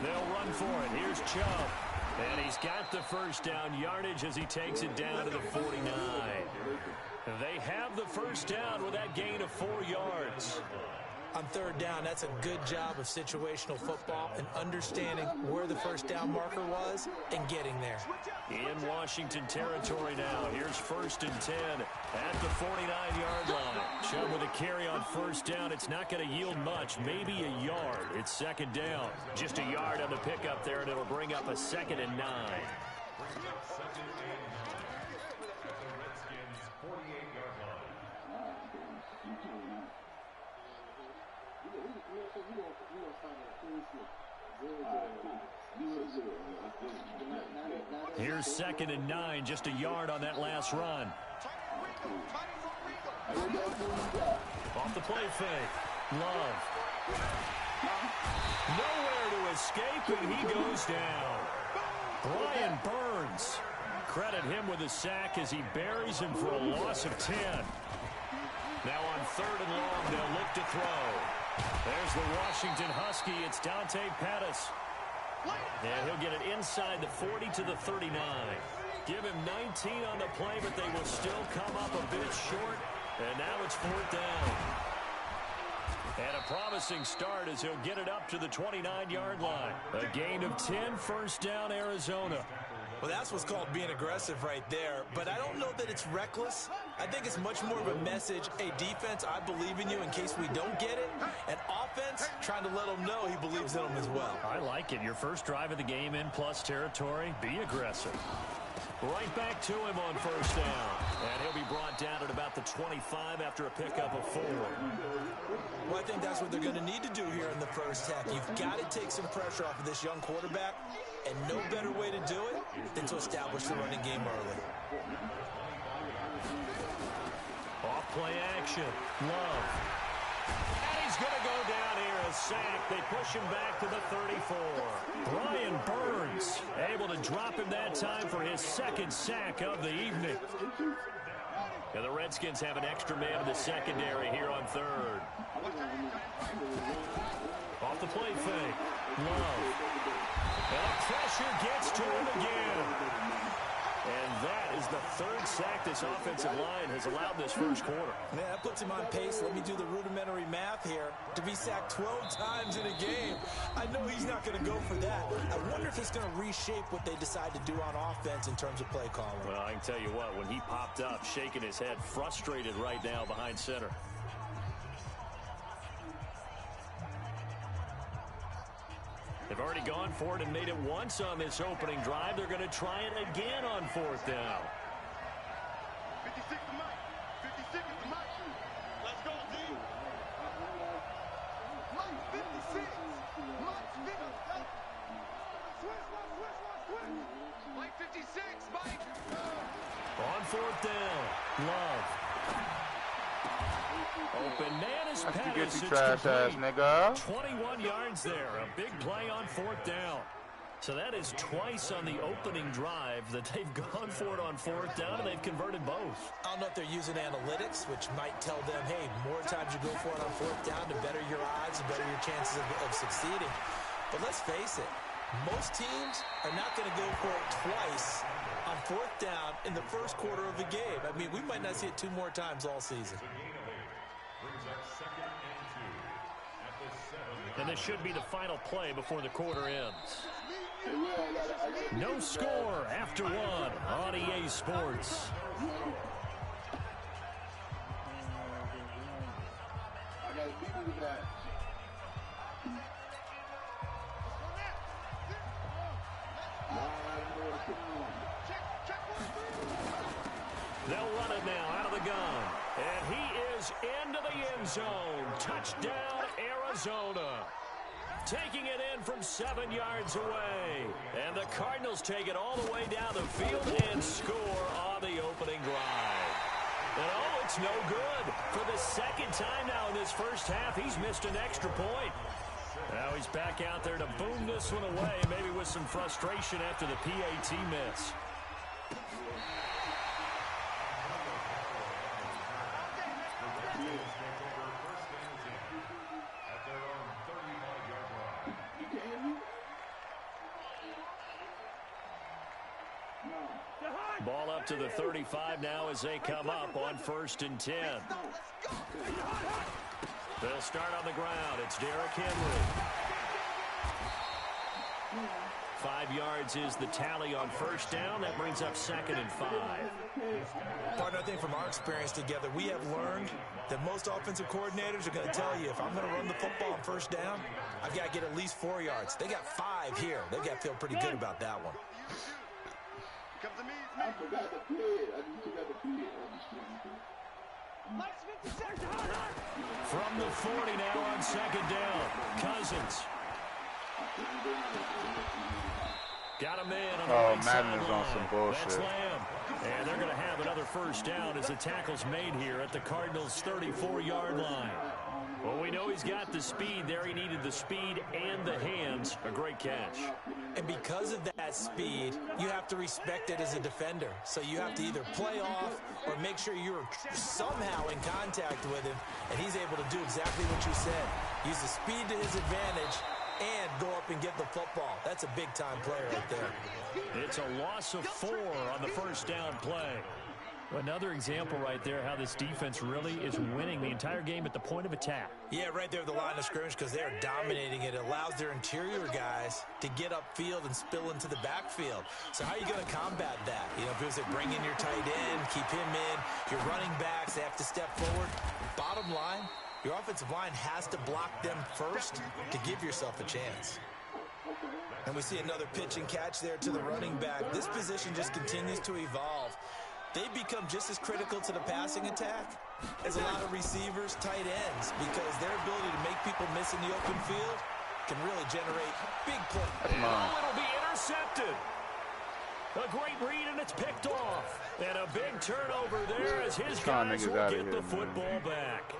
They'll run for it. Here's Chubb. And he's got the first down yardage as he takes it down to the 49. They have the first down with that gain of 4 yards. On third down, that's a good job of situational football and understanding where the first down marker was and getting there. In Washington territory now. Here's 1st and 10 at the 49-yard line. Chubb with a carry on first down. It's not going to yield much, maybe a yard. It's 2nd down. Just a yard on the pickup there, and it'll bring up a 2nd and 9. Here's 2nd and 9, just a yard on that last run. Off the play fake. Love. Nowhere to escape, and he goes down. Brian Burns. Credit him with a sack as he buries him for a loss of 10. Now on 3rd and long, they'll look to throw. There's the Washington Husky. It's Dante Pettis. And he'll get it inside the 40 to the 39. Give him 19 on the play, but they will still come up a bit short. And now it's 4th down. And a promising start as he'll get it up to the 29-yard line. A gain of 10, 1st down, Arizona. Well, that's what's called being aggressive right there. But I don't know that it's reckless. I think it's much more of a message, hey, defense, I believe in you in case we don't get it. And offense, trying to let them know he believes in them as well. I like it. Your first drive of the game in plus territory, be aggressive. Right back to him on 1st down. And he'll be brought down at about the 25 after a pickup of 4. Well, I think that's what they're going to need to do here in the first half. You've got to take some pressure off of this young quarterback, and no better way to do it than to establish the running game early. Off play action. Love. And he's going to go down here, a sack. They push him back to the 34. Brian Burns able to drop him that time for his 2nd sack of the evening. And the Redskins have an extra man in the secondary here on 3rd. Off the play fake. Love. And the pressure gets to him again. And that is the 3rd sack this offensive line has allowed this first quarter. Man, that puts him on pace. Let me do the rudimentary math here. To be sacked 12 times in a game, I know he's not going to go for that. I wonder if it's going to reshape what they decide to do on offense in terms of play calling. Well, I can tell you what, when he popped up, shaking his head, frustrated right now behind center. They've already gone for it and made it once on this opening drive. They're going to try it again on 4th down. 56 to Mike. 56 to Mike. Let's go, D. Mike 56. Mike 56. Switch. Mike 56. Mike. On 4th down. Love. Open man is Pettis. Get you trash ass nigga. 21 yards there. A big play on 4th down. So that is twice on the opening drive that they've gone for it on 4th down, and they've converted both. I don't know if they're using analytics, which might tell them, hey, more times you go for it on 4th down, the better your odds, the better your chances of succeeding. But let's face it, most teams are not going to go for it twice on 4th down in the first quarter of the game. I mean, we might not see it 2 more times all season. And this should be the final play before the quarter ends. No score after 1 on EA Sports. They'll run it now out of the gun. And he is into the end zone. Touchdown, Arizona. Taking it in from 7 yards away. And the Cardinals take it all the way down the field and score on the opening drive. And oh, it's no good. For the 2nd time now in this first half, he's missed an extra point. Now he's back out there to boom this one away, maybe with some frustration after the PAT miss. Ball up to the 35 now as they come up on 1st and 10. They'll start on the ground. It's Derrick Henry. 5 yards is the tally on 1st down. That brings up 2nd and 5. Partner, I think from our experience together, we have learned that most offensive coordinators are going to tell you, if I'm going to run the football on 1st down, I've got to get at least 4 yards. They got 5 here. They've got to feel pretty good about that one. I forgot the kid. I just forgot the kid. From the 40 now on 2nd down. Cousins. Got a man on the right Madden is sideline. on some bullshit. That's Lamb. And they're going to have another 1st down as the tackle's made here at the Cardinals' 34-yard line. Well, we know he's got the speed there. He needed the speed and the hands. A great catch. And because of that speed, you have to respect it as a defender. So you have to either play off or make sure you're somehow in contact with him, and he's able to do exactly what you said. Use the speed to his advantage and go up and get the football. That's a big-time play right there. It's a loss of 4 on the 1st down play. Another example right there how this defense really is winning the entire game at the point of attack. Yeah, right there at the line of scrimmage because they're dominating it. It allows their interior guys to get upfield and spill into the backfield. So how are you going to combat that? You know, if bring in your tight end, keep him in, your running backs, they have to step forward. Bottom line, your offensive line has to block them first to give yourself a chance. And we see another pitch and catch there to the running back. This position just continues to evolve. They become just as critical to the passing attack as a lot of receivers, tight ends, because their ability to make people miss in the open field can really generate big plays. Oh, it'll be intercepted. A great read, and it's picked off. And a big turnover there as his guys will get the football back.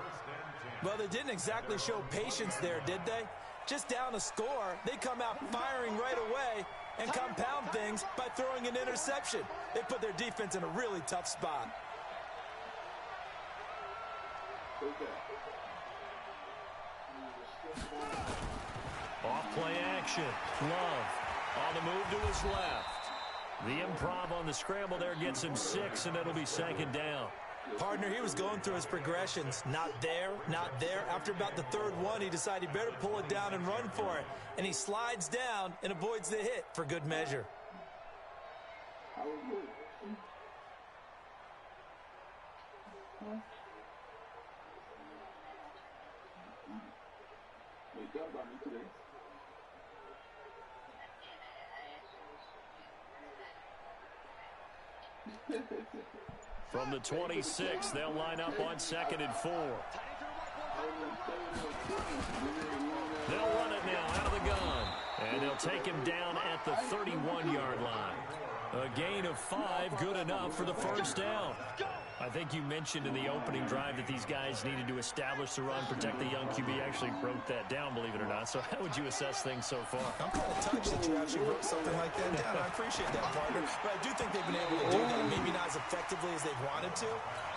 Well, they didn't exactly show patience there, did they? Just down a score, they come out firing right away and compound things by throwing an interception. They put their defense in a really tough spot. Off play action. Love on the move to his left. The improv on the scramble there gets him 6, and it'll be 2nd down. Partner, he was going through his progressions. Not there, not there. After about the 3rd one, he decided he better pull it down and run for it. And he slides down and avoids the hit for good measure. From the 26, they'll line up on 2nd and 4. They'll run it now out of the gun. And they'll take him down at the 31-yard line. A gain of 5, good enough for the 1st down. I think you mentioned in the opening drive that these guys needed to establish the run, protect the young QB. I actually wrote that down, believe it or not. So how would you assess things so far? I'm kind of touched that you actually wrote something like that down. I appreciate that, partner. But I do think they've been able to do that. Maybe not as effectively as they've wanted to,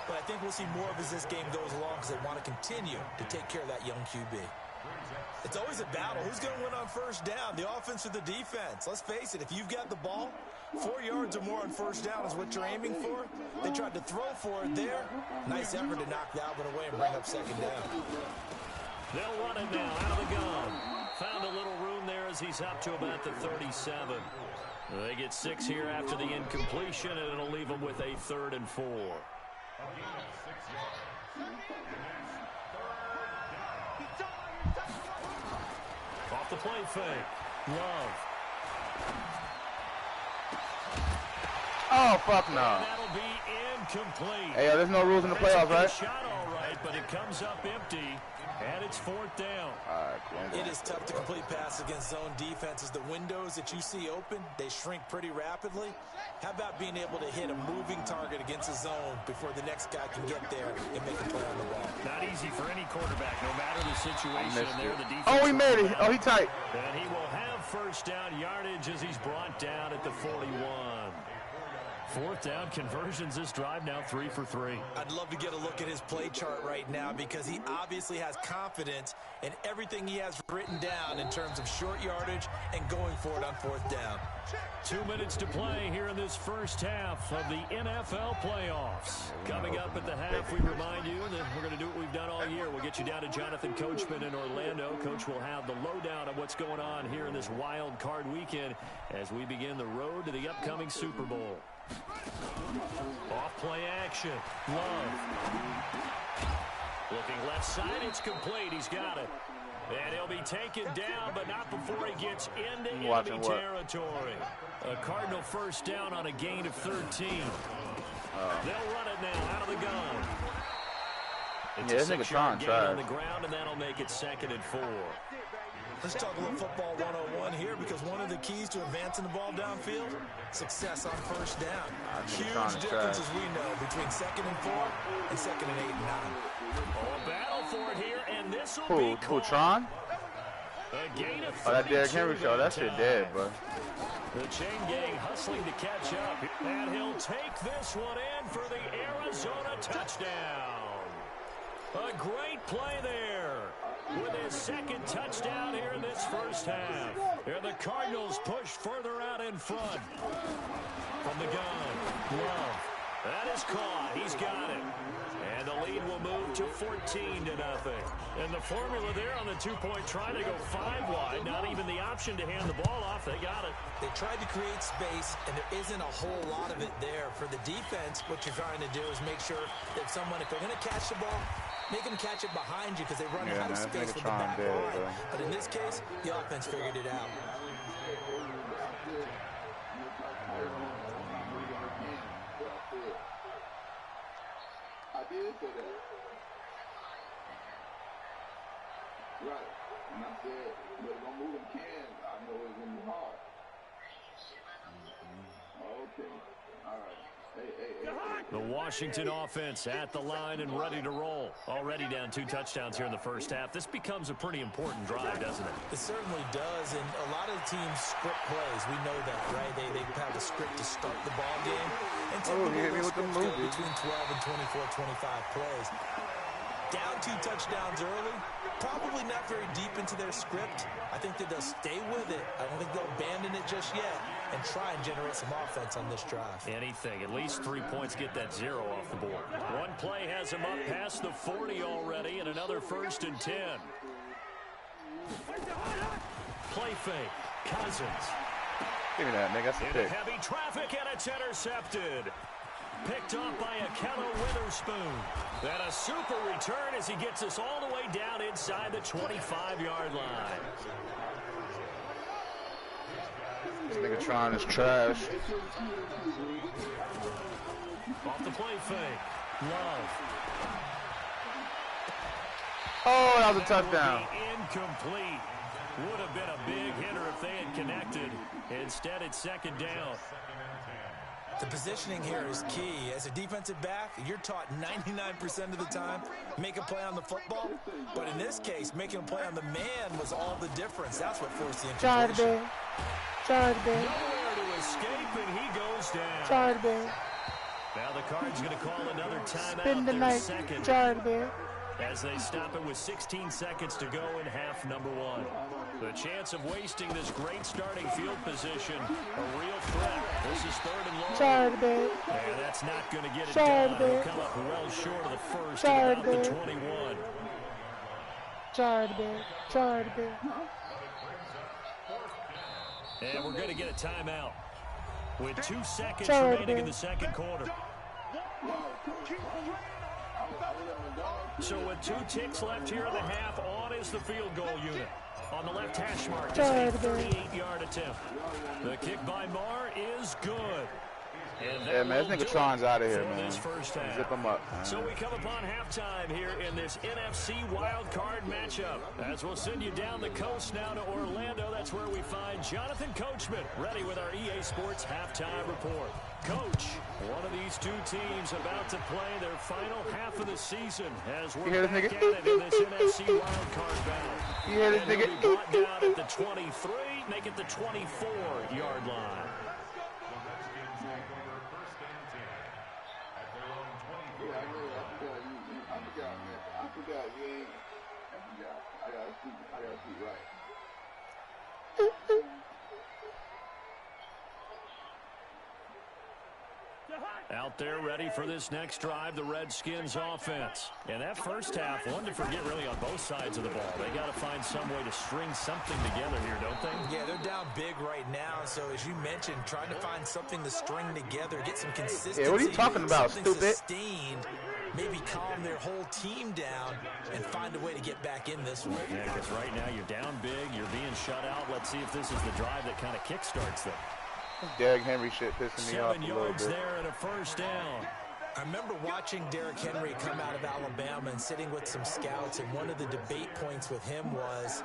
but I think we'll see more of as this game goes along because they want to continue to take care of that young QB. It's always a battle. Who's going to win on 1st down, the offense or the defense? Let's face it, if you've got the ball, 4 yards or more on 1st down is what you're aiming for. They tried to throw for it there. Nice effort to knock that one away and bring up 2nd down. They'll run it now out of the gun. Found a little room there as he's up to about the 37. They get 6 here after the incompletion, and it'll leave them with a 3rd and 4. Off the play fake. Love. Oh, fuck no. And that'll be incomplete. Hey, there's no rules in the playoffs, right? Shot all right, but it comes up empty, and it's 4th down. It is tough to complete passes against zone defenses. The windows that you see open, they shrink pretty rapidly. How about being able to hit a moving target against a zone before the next guy can get there and make a play on the ball? Not easy for any quarterback, no matter the situation. And there, the defense. Oh, he made it. Oh, he tight. And he will have 1st down yardage as he's brought down at the 41. 4th down conversions this drive now 3 for 3. I'd love to get a look at his play chart right now because he obviously has confidence in everything he has written down in terms of short yardage and going for it on 4th down. 2 minutes to play here in this first half of the NFL playoffs. Coming up at the half, we remind you that we're going to do what we've done all year. We'll get you down to Jonathan Coachman in Orlando. Coach will have the lowdown of what's going on here in this wild card weekend as we begin the road to the upcoming Super Bowl. Off play action. Love. Looking left side. It's complete. He's got it. And he'll be taken down, but not before he gets into enemy territory. A Cardinal first down on a gain of 13. They'll run it now out of the gun. It's a 6-yard gain on the ground, and that'll make it 2nd and 4. Let's talk a little football 101 here because one of the keys to advancing the ball downfield, success on first down. Huge difference, as we know, between 2nd and 4 and 2nd and 8 and 9. Oh, battle for it here, and this will be Who, Tron? A gain of 32. Oh, that Derrick Henry show, that shit dead, bro. The chain gang hustling to catch up, and he'll take this one in for the Arizona touchdown. A great play there with his 2nd touchdown here in this first half. Here the Cardinals push further out in front. From the gun, Love. That is caught. He's got it. And the lead will move to 14-0. And the formula there on the 2-point try to go 5 wide. Not even the option to hand the ball off. They got it. They tried to create space, and there isn't a whole lot of it there. For the defense, what you're trying to do is make sure that if they're going to catch the ball, make them catch it behind you because they run out of space with the back line. But in this case, the offense figured it out. I did say that. Right. And I said, but if I'm moving can, I know it's going to be hard. Okay. All right. The Washington offense at the line and ready to roll. Already down 2 touchdowns here in the first half. This becomes a pretty important drive, doesn't it? It certainly does, and a lot of the teams script plays. We know that, right? They have a script to start the ball game. And typically those scripts go between 12 and 24, 25 plays. Down 2 touchdowns early, probably not very deep into their script. I think that they'll stay with it. I don't think they'll abandon it just yet and try and generate some offense on this drive. Anything. At least 3 points get that 0 off the board. One play has him up past the 40 already and another 1st and 10. Play fake. Cousins. Give me that, nigga. That's a pick. Heavy traffic, and it's intercepted. Picked off by Akello Witherspoon. And a super return as he gets us all the way down inside the 25-yard line. This nigga Tron is trash. Off the play fake. Love. Oh, that was a touchdown. Incomplete. Would have been a big hitter if they had connected. Instead, it's 2nd down. The positioning here is key. As a defensive back, you're taught 99% of the time, make a play on the football. But in this case, making a play on the man was all the difference. That's what forced the incompletion. Nowhere to escape, and he goes down. Now the Cards going to call another timeout. Their 2nd. As they stop it with 16 seconds to go in half number 1. The chance of wasting this great starting field position, a real threat. This is 3rd and long. And that's not going to get it done. They'll come up well short of the first at about the 21. And we're going to get a timeout with 2 seconds remaining in the 2nd quarter. So with 2 ticks left here in the half, on is the field goal unit. On the left hash mark, it's a 38-yard attempt. The kick by Marr is good. Yeah, man, this nigga Tron's out of here, man. Zip him up, man. So we come upon halftime here in this NFC wildcard matchup. As we'll send you down the coast now to Orlando. That's where we find Jonathan Coachman ready with our EA Sports halftime report. Coach, one of these 2 teams about to play their final half of the season as we're back at it in this NFC wildcard battle. You hear this nigga? And brought down at the 23, make it the 24-yard line. see right. Out there ready for this next drive, the Redskins offense. And that first half, one to forget really on both sides of the ball. They got to find some way to string something together here, don't they? Yeah, they're down big right now. So as you mentioned, trying to find something to string together, get some consistency. Yeah, what are you talking about, stupid? Sustained, maybe calm their whole team down and find a way to get back in this one. Yeah, because right now you're down big, you're being shut out. Let's see if this is the drive that kind of kickstarts them. Derrick Henry shit pissing me off a little bit. 7 yards there and a first down. I remember watching Derrick Henry come out of Alabama and sitting with some scouts, and one of the debate points with him was,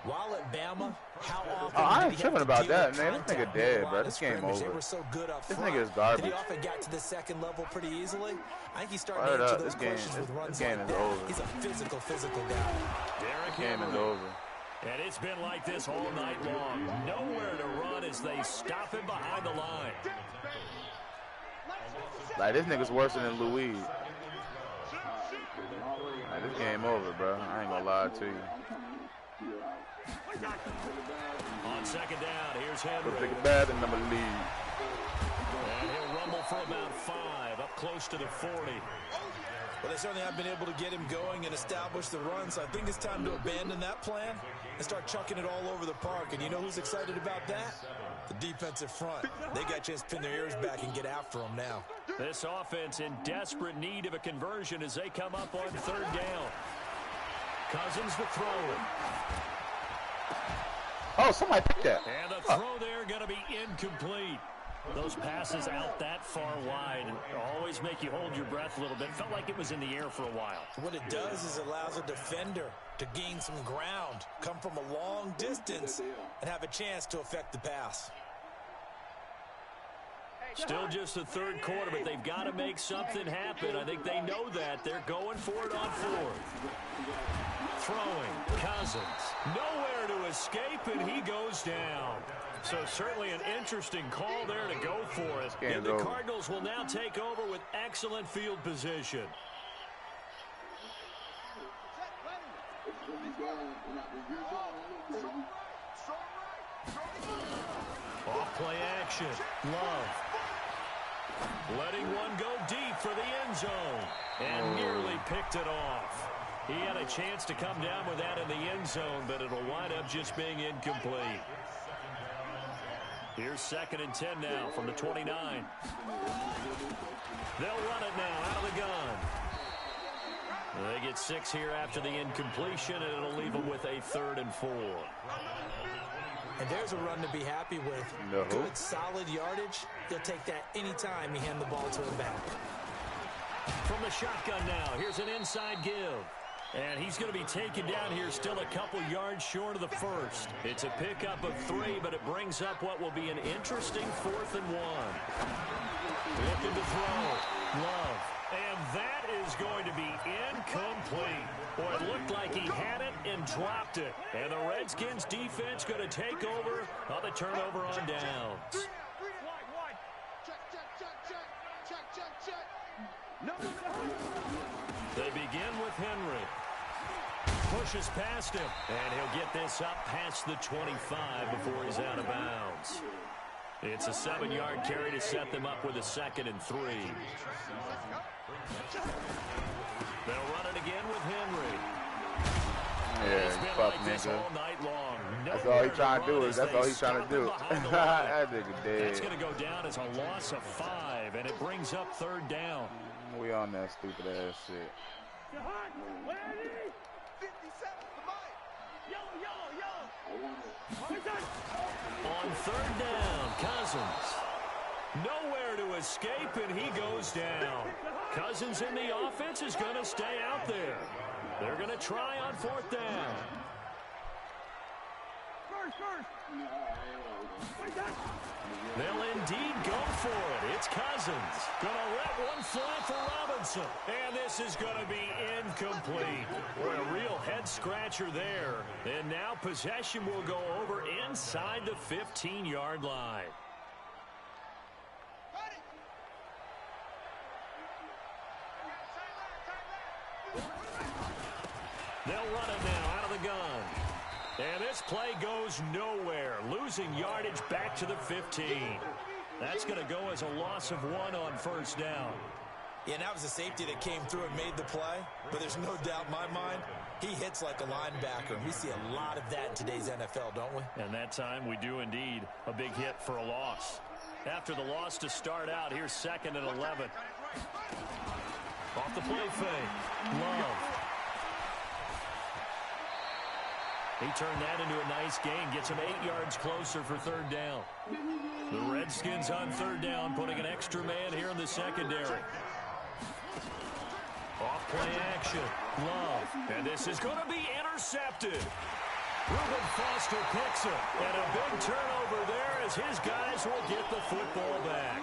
while at Bama, how often I did ain't he tripping have to about deal that, with man. This contact nigga near the dead, line bro. of This game scrimmage? They over. were so good up This front nigga is that garbage. he often got to the second level pretty easily. I think he's starting Word to answer up. those This game- questions with this runs game like is that. over. He's a physical guy. Derrick Game is Henry. over. And it's been like this all night long. Nowhere to run as they stop him behind the line. Like, this nigga's worse than Louis. Like, this game over, bro. I ain't gonna lie to you. On second down, here's Go Henry. take it back and number lead. And he'll rumble for about 5, up close to the 40. Well, they certainly have been able to get him going and establish the run, so I think it's time to abandon that plan and start chucking it all over the park. And you know who's excited about that? The defensive front. They got a chance to pin their ears back and get after him now. This offense in desperate need of a conversion as they come up on third down. Cousins to throw it. Oh, somebody picked that. And the throw there going to be incomplete. Those passes out that far wide always make you hold your breath a little bit. Felt like it was in the air for a while. What it does is it allows a defender to gain some ground, come from a long distance, and have a chance to affect the pass. Still just the third quarter, but they've got to make something happen. I think they know that. They're going for it on fourth. Throwing, Cousins. Nowhere to escape, and he goes down. So certainly an interesting call there to go for it. And the Cardinals will now take over with excellent field position. Off play action. Love. Letting one go deep for the end zone. And nearly picked it off. He had a chance to come down with that in the end zone, but it'll wind up just being incomplete. Here's 2nd and 10 now from the 29. They'll run it now out of the gun. They get 6 here after the incompletion, and it'll leave them with a 3rd and 4. And there's a run to be happy with. No. Good, solid yardage. He'll take that anytime you hand the ball to him back. From the shotgun now, here's an inside give. And he's going to be taken down here still a couple yards short of the first. It's a pickup of 3, but it brings up what will be an interesting 4th and 1. Looking to throw. Love. And that is going to be incomplete. Boy, it looked like he had it and dropped it. And the Redskins defense going to take over on the turnover on downs. They begin with Henry. Pushes past him. And he'll get this up past the 25 before he's out of bounds. It's a 7-yard carry to set them up with a 2nd and 3. They'll run it again with Henry. Yeah, fuck nigga. That's all he's trying to do. That's all he's trying to do. That nigga dead. That's going to go down as a loss of 5, and it brings up 3rd down. We on that stupid ass shit. On 3rd down, Cousins. Nowhere to escape, and he goes down. Cousins in the offense is going to stay out there. They're going to try on 4th down. They'll indeed go for it. It's Cousins. Going to let one fly for Robinson. And this is going to be incomplete. Boy, a real head-scratcher there. And now possession will go over inside the 15-yard line. They'll run it now out of the gun. And this play goes nowhere, losing yardage back to the 15. That's going to go as a loss of 1 on first down. Yeah, and that was a safety that came through and made the play. But there's no doubt in my mind, he hits like a linebacker. We see a lot of that in today's NFL, don't we? And that time we do indeed. A big hit for a loss. After the loss to start out, here's 2nd and 11. Off the play fake. Love. He turned that into a nice gain. Gets him 8 yards closer for 3rd down. The Redskins on 3rd down, putting an extra man here in the secondary. Off play action. Love. And this is going to be intercepted. Reuben Foster picks it. And a big turnover there as his guys will get the football back.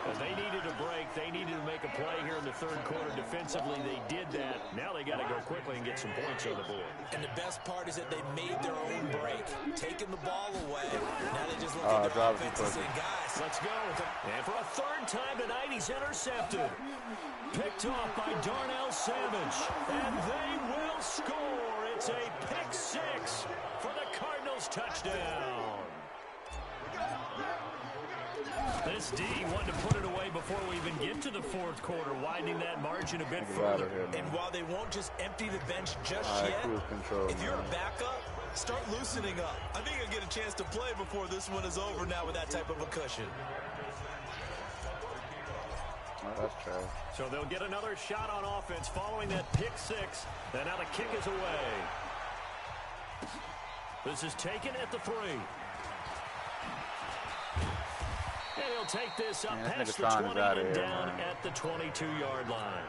As they needed a break, they needed to make a play here in the 3rd quarter. Defensively, they did that. Now they got to go quickly and get some points on the board. And the best part is that they made their own break, taking the ball away. Now they just look at their offense and say, guys, let's go. And for a 3rd time tonight, he's intercepted. Picked off by Darnell Savage. And they will score. It's a pick 6 for the Cardinals touchdown. This D wanted to put it away before we even get to the 4th quarter, widening that margin a bit further. And while they won't just empty the bench just yet, if you're a backup, start loosening up. I think you'll get a chance to play before this one is over now with that type of a cushion. Oh, that's trash. So they'll get another shot on offense following that pick 6. And now the kick is away. This is taken at the 3. And he'll take this up past the 20 and down at the 22-yard line.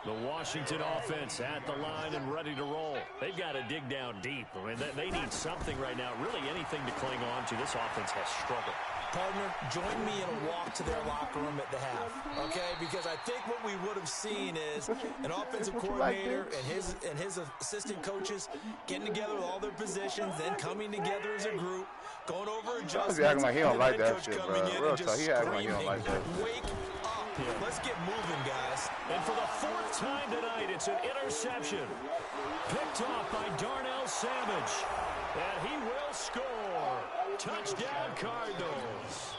The Washington offense at the line and ready to roll. They've got to dig down deep. I mean, they need something right now, really anything to cling on to. This offense has struggled. Partner, join me in a walk to their locker room at the half, okay? Because I think what we would have seen is an offensive coordinator and his assistant coaches getting together with all their positions, then coming together as a group, going over adjustments. He's acting like he don't like that coach shit, coming bro. in Real and just talk, he acting like he don't like that. Wake up. Let's get moving, guys. And for the 4th time tonight, it's an interception. Picked off by Darnell Savage. And he will score. Touchdown, Cardinals.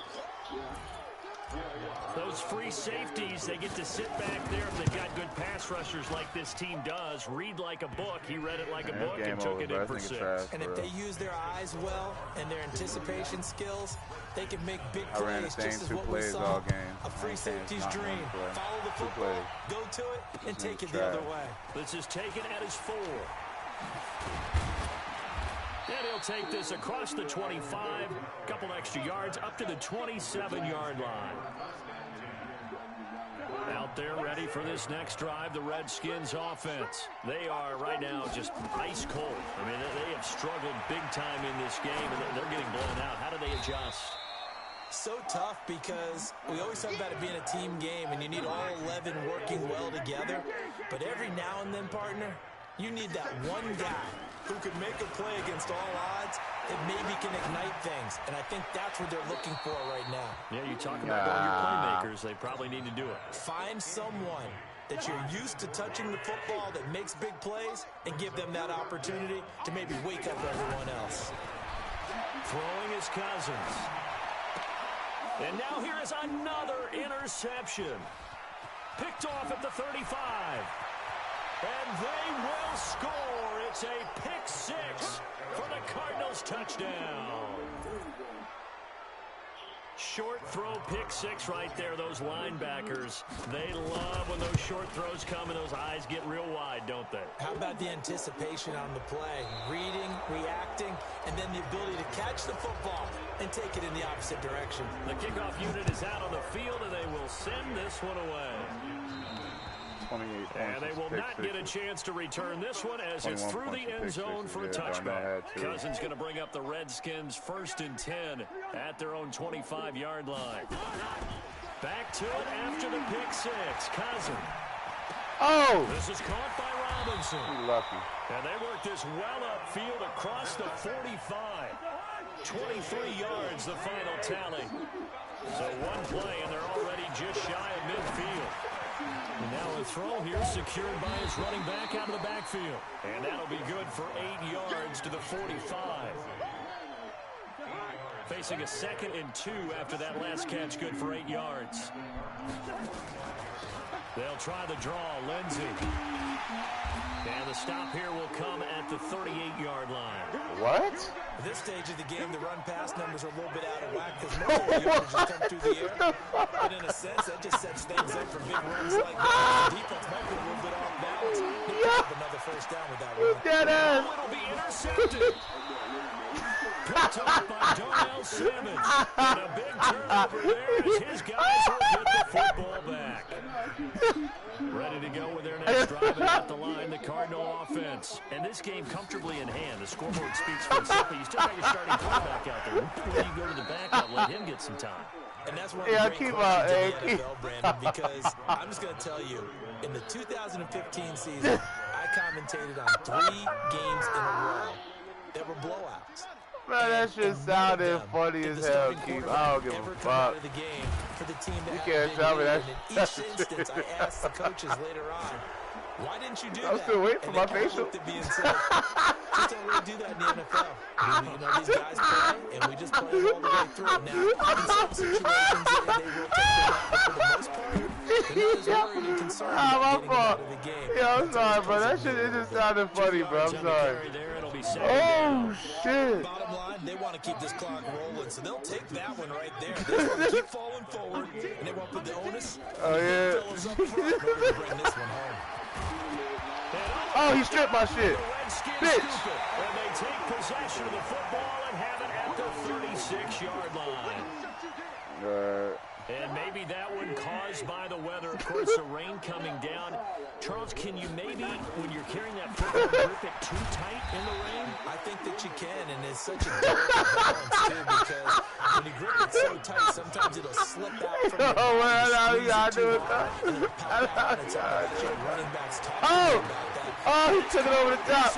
Those free safeties, they get to sit back there if they've got good pass rushers like this team does. Read like a book. He read it like a book and took it in for 6. And if they use their eyes well and their anticipation skills, they can make big plays, just as what we saw. A free safety's dream. Follow the football, go to it, and take it the other way. This is taken at his 4. And he'll take this across the 25, a couple extra yards, up to the 27-yard line. Out there ready for this next drive, the Redskins offense. They are right now just ice cold. I mean, they have struggled big time in this game, and they're getting blown out. How do they adjust? So tough because we always talk about it being a team game, and you need all 11 working well together. But every now and then, partner, you need that one guy who can make a play against all odds that maybe can ignite things. And I think that's what they're looking for right now. Yeah, you talk about all your playmakers. They probably need to do it. Find someone that you're used to touching the football that makes big plays and give them that opportunity to maybe wake up everyone else. Throwing is Cousins. And now here is another interception. Picked off at the 35. And they will score. It's a pick 6 for the Cardinals touchdown. Short throw pick 6 right there. Those linebackers, they love when those short throws come and those eyes get real wide, don't they? How about the anticipation on the play? Reading, reacting, and then the ability to catch the football and take it in the opposite direction. The kickoff unit is out on the field, and they will send this one away. 28 points. And they will not get a chance to return this one as it's through the end zone for a touchback. Cousins going to bring up the Redskins 1st and 10 at their own 25-yard line. Back to it after the pick 6. Cousins. Oh! This is caught by Robinson. You're lucky. And they work this well upfield across the 45. 23 yards, the final tally. So one play, and they're already just shy of midfield. And now a throw here secured by his running back out of the backfield. And that'll be good for 8 yards to the 45. Facing a 2nd and 2 after that last catch, good for 8 yards. They'll try the draw, Lindsey. And the stop here will come at the 38-yard line. What? At this stage of the game, the run-pass numbers are a little bit out of whack because most of the yards just come through the air. But in a sense, that just sets things up for big runs like that. The defense might be a little bit off balance. They pick up another first down with that run. It'll be intercepted. Picked up by Darnell Simmons. And a big turnover there as his guys will get the football back. Ready to go with their next drive at the line, the Cardinal offense. And this game comfortably in hand. The scoreboard speaks for itself, but you still got your starting quarterback out there. When you go to the backup, let him get some time. And that's one of the great questions in the NFL, Brandon, because I'm just going to tell you, in the 2015 season, I commentated on 3 games in a row that were blowouts. Man, that shit sounded funny as hell, Keith. I don't give a fuck. You can't tell me that. In each instance, I asked the coaches later on, why didn't you do that? I'm still waiting for my facial. Just don't really do that in the NFL. You know, these guys play, and we just play all the way through. Now, in some situations, they will take the route, but for the most part, they're not as worried and concerned about getting out of the game. Yeah, I'm sorry, bro. That shit, it just sounded funny, bro. I'm sorry. Oh, shit. Bottom line, they want to keep this clock rolling, so they'll take that one right there. They want to keep falling forward, and they want to put the onus on the fellas up front in order to bring this one home. Oh, he stripped my shit. Bitch. And they take possession of the football and have it at the 36-yard line. And maybe that one caused by the weather. Of course, the rain coming down. Charles, can you maybe, when you're carrying that football, grip it too tight in the rain? I think that you can, and it's such a delicate balance, too, because when you grip it so tight, sometimes it'll slip out from your body. You gotta do it. Oh, he took it over the top.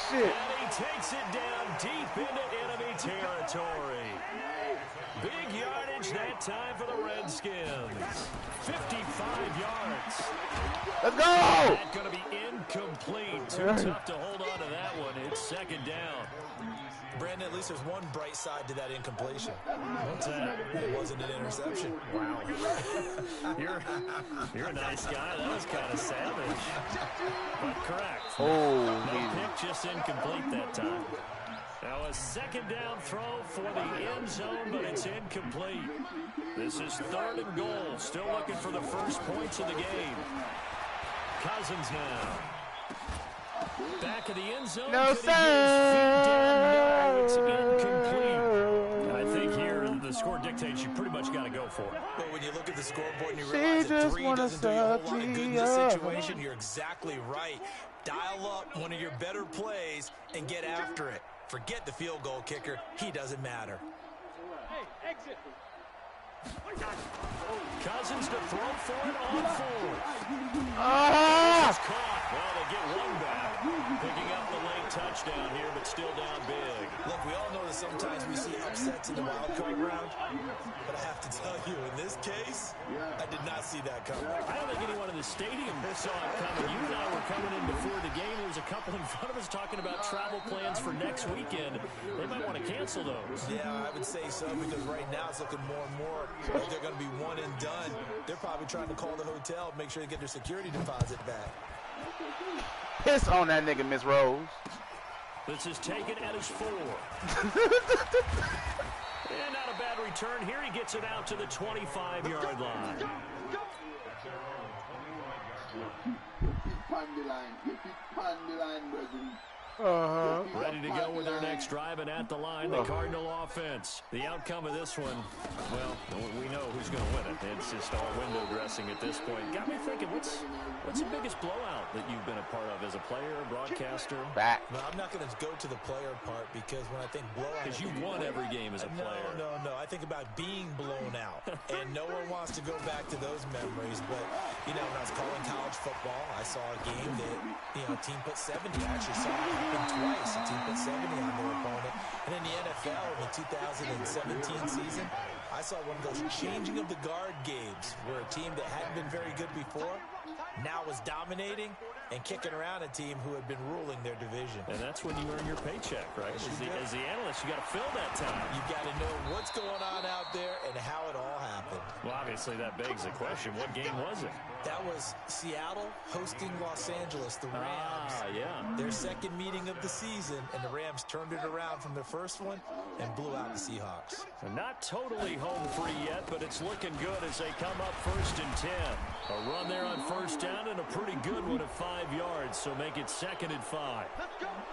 Shit. And he takes it down deep into enemy territory. Big yardage that time for the Redskins. 55 yards. Let's go! That's going to be incomplete. Too tough to hold on to that one. It's 2nd down. Brandon, at least there's one bright side to that incompletion. What's that? It wasn't an interception. Wow. You're a nice guy. That was kind of savage. But correct. Oh, no pick, just incomplete that time. Now a 2nd down throw for the end zone, but it's incomplete. This is 3rd and goal. Still looking for the first points of the game. Cousins now. Back of the end zone. No, sir. No, it's incomplete. And I think here the score dictates you pretty much got to go for it. But when you look at the scoreboard and you realize that 3 doesn't do you a whole lot of good in this situation, you're exactly right. Dial up one of your better plays and get after it. Forget the field goal kicker. He doesn't matter. Hey, exit. Cousins to throw for it on 4th. Ah! Well, they get one back. Picking up the late touchdown here, but still down big. Look, we all know that sometimes we see upsets in the wild card round, but I have to tell you, in this case, I did not see that coming. I don't think anyone in the stadium saw it coming. You and I were coming in before the game. There was a couple in front of us talking about travel plans for next weekend. They might want to cancel those. Yeah, I would say so, because right now it's looking more and more like they're going to be one and done. They're probably trying to call the hotel, make sure they get their security deposit back. Piss on that nigga, Miss Rose. This is taken at his 4. And not a bad return here. He gets it out to the 25-yard line. Ready to go with their next drive, and at the line, the Cardinal offense. The outcome of this one, well, we know who's going to win it. It's just all window dressing at this point. Got me thinking, what's the biggest blowout that you've been a part of as a player, broadcaster? Back. No, I'm not going to go to the player part, because when I think blowout... Because you won every game as a player. No. I think about being blown out, and no one wants to go back to those memories. But, you know, when I was calling college football, I saw a game that, you know, a team put 70. I actually saw it happen twice. A team put 70 on their opponent. And in the NFL, in the 2017 season, I I saw one of those changing of the guard games where a team that hadn't been very good before now was dominating and kicking around a team who had been ruling their division. And that's when you earn your paycheck, right? As the analyst, you got to fill that time. You got to know what's going on out there and how it all happened. Well, obviously, that begs the question, what game was it? That was Seattle hosting Los Angeles, the Rams. Yeah. Their second meeting of the season, and the Rams turned it around from their first one and blew out the Seahawks. Not totally home free yet, but it's looking good as they come up 1st and 10. A run there on 1st down and a pretty good one at 5 yards, so make it 2nd and 5.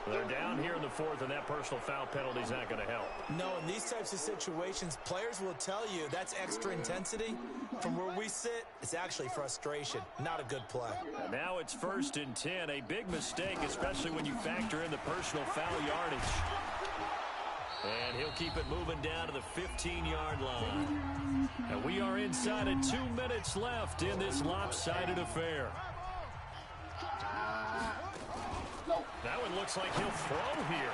They're down here in the 4th, and that personal foul penalty is not going to help. No, in these types of situations, players will tell you that's extra intensity. From where we sit, it's actually frustration, not a good play. And now it's 1st and 10, a big mistake, especially when you factor in the personal foul yardage. And he'll keep it moving down to the 15-yard line. And we are inside of 2 minutes left in this lopsided affair. That one looks like he'll throw here.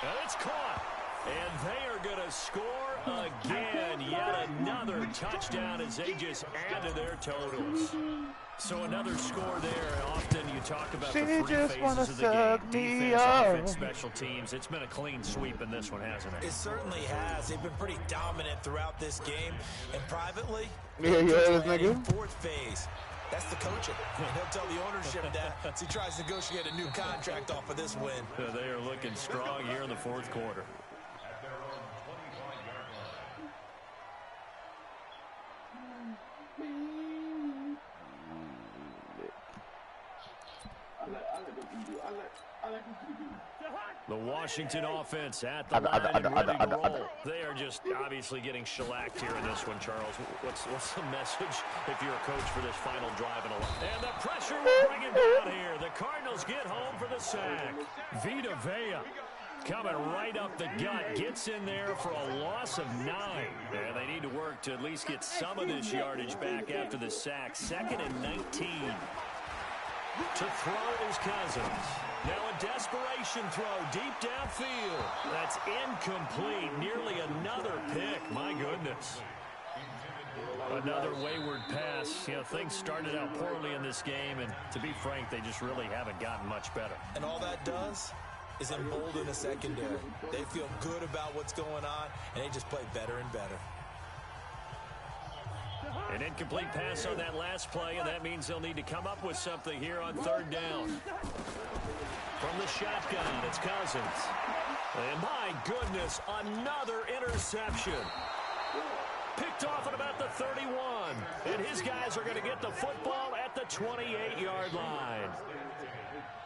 And it's caught. And they are going to score again. Yet another touchdown as they just add to their totals. So another score there. Often you talk about the three phases of the game. Defense, offense, special teams. It's been a clean sweep in this one, hasn't it? It certainly has. They've been pretty dominant throughout this game. And privately, fourth phase. That's the coaching. And he'll tell the ownership that as he tries to negotiate a new contract off of this win. They are looking strong here in the 4th quarter. The Washington offense at the line and ready to roll. They are just obviously getting shellacked here in this one, Charles. What's the message if you're a coach for this final drive? And the pressure will bring it down here. The Cardinals get home for the sack. Vita Vea coming right up the gut. Gets in there for a loss of 9. And they need to work to at least get some of this yardage back after the sack. 2nd and 19. To throw is Cousins. Now a desperation throw deep downfield. That's incomplete. Nearly another pick. My goodness. Another wayward pass. You know, things started out poorly in this game, and to be frank, they just really haven't gotten much better. And all that does is embolden the secondary. They feel good about what's going on, and they just play better and better. An incomplete pass on that last play, and that means they'll need to come up with something here on 3rd down. From the shotgun, it's Cousins. And my goodness, another interception. Picked off at about the 31. And his guys are going to get the football at the 28-yard line.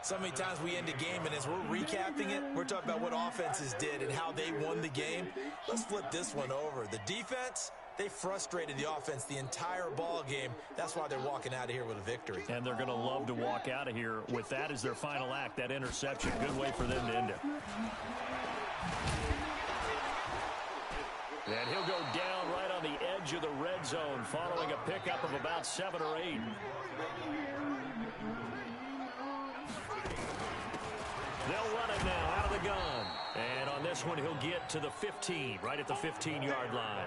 So many times we end a game, and as we're recapping it, we're talking about what offenses did and how they won the game. Let's flip this one over. The defense, they frustrated the offense the entire ball game. That's why they're walking out of here with a victory. And they're going to love to walk out of here with that as their final act, that interception. Good way for them to end it. And he'll go down right on the edge of the red zone following a pickup of about 7 or 8. They'll run it now out of the gun. And on this one, he'll get to the 15, right at the 15-yard line.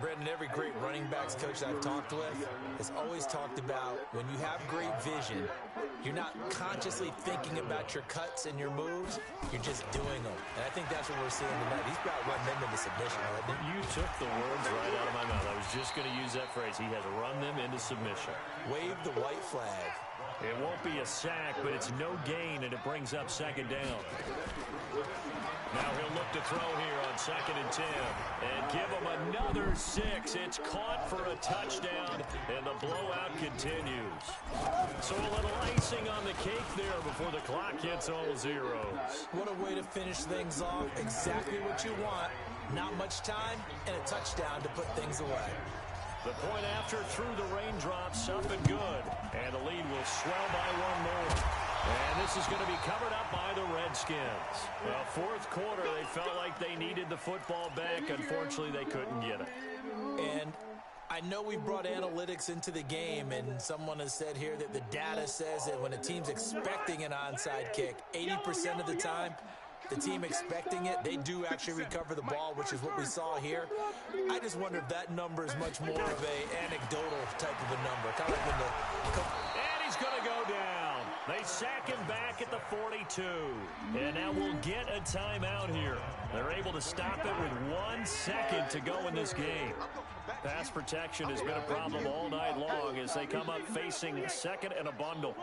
Brendan, every great running backs coach I've talked with has always talked about when you have great vision, you're not consciously thinking about your cuts and your moves, you're just doing them. And I think that's what we're seeing tonight. He's about run them into submission, hasn't he? You took the words right out of my mouth. I was just going to use that phrase. He has run them into submission. Wave the white flag. It won't be a sack, but it's no gain, and it brings up 2nd down. Now he'll look to throw here on 2nd and 10 and give him another 6. It's caught for a touchdown, and the blowout continues. So a little icing on the cake there before the clock hits all zeros. What a way to finish things off. Exactly what you want. Not much time and a touchdown to put things away. The point after through the raindrops, up and good. And the lead will swell by 1 more. And this is going to be covered up by the Redskins. Well, 4th quarter, they felt like they needed the football back. Unfortunately, they couldn't get it. And I know we brought analytics into the game, and someone has said here that the data says that when a team's expecting an onside kick, 80% of the time, the team expecting it, they do actually recover the ball, which is what we saw here. I just wonder if that number is much more of a anecdotal type of a number. Kind of like when the... And he's going to go down. They sack him back at the 42. And now we'll get a timeout here. They're able to stop it with 1 second to go in this game. Pass protection has been a problem all night long as they come up facing second and a bundle.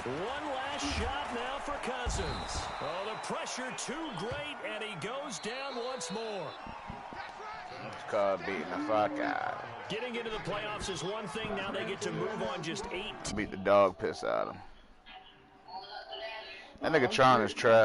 One last shot now for Cousins. Oh, the pressure too great, and he goes down once more. It's called beating the fuck out. Getting into the playoffs is one thing. Now they get to move on just 8. Beat the dog piss out of him. That nigga Tron is trash.